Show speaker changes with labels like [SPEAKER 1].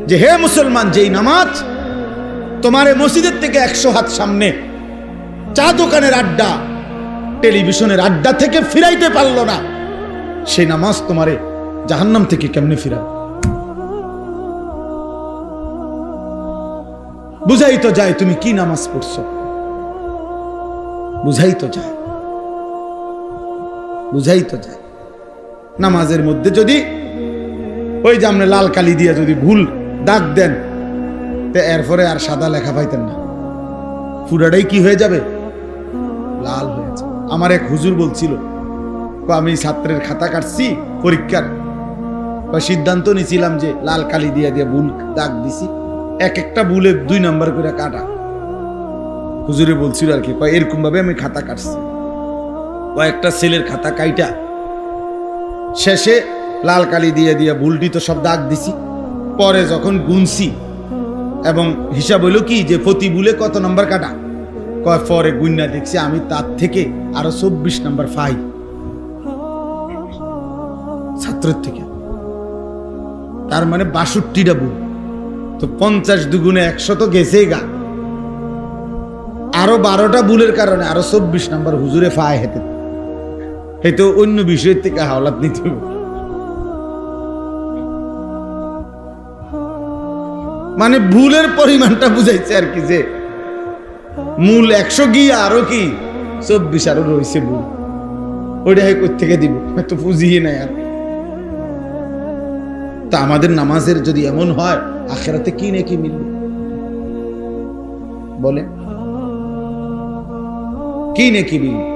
[SPEAKER 1] যে হে মুসলমান, যেই নামাজ তোমার মসজিদের থেকে 100 হাত সামনে চা দোকানের আড্ডা, টেলিভিশনের আড্ডা থেকে ফিরাইতে পারলো না, সেই নামাজ তোমারে জাহান্নাম থেকে কেমনে ফিরাবে? বুঝাই তো যায় তুমি কি নামাজ পড়ছো, বুঝাই তো যায়, বুঝাই তো যায়। নামাজের মধ্যে যদি ওই যে আপনি লাল কালি দিয়ে যদি ভুল দাগ দেন, তো এরপরে আর সাদা লেখা পাইতেন না, পুরাটাই কি হয়ে যাবে? লাল হয়ে যাবে। আমার এক হুজুর বলছিল, আমি ছাত্রের খাতা কাটছি পরীক্ষার, সিদ্ধান্ত নিয়েছিলাম যে লাল কালি দিয়ে দিয়ে ভুল দাগ দিছি, এক একটা ভুলে 2 নাম্বার করে কাটা। হুজুরে বলছিল আর কি, এরকম ভাবে আমি খাতা কাটছি। কয়েকটা ছেলের খাতা কাইটা শেষে লাল কালি দিয়ে দিয়ে ভুলটি তো সব দাগ দিছি। পরে যখন গুনছি এবং হিসাব হইল কি যে প্রতি ভুলে কত নাম্বার কাটা, পরে গুন্না দেখছি আমি তার থেকে আরো 24 নাম্বার পাই ছাত্রের থেকে। তার মানে 62টা ভুল, তো 50 দুগুণে 100 তো গেছেই গা। আরো 12টা ভুলের কারণে আরো 24 নাম্বার হুজুরে পায় হেতে, হেতে অন্য বিষয়ের থেকে হাওলাত নিতে হবে। মানে ভুলের পরিমাণটা বুঝাইছে আর কি, যে মূল 100 গিয়ে আরো কি 24 আরো রয়েছে ভুল, ওইটা কই থেকে দিব, তো বুঝিয়ে নাই আর। তা আমাদের নামাজের যদি এমন হয়, আখিরাতে কি নেকি মিলবে বলে? কি নেকি মিলবে?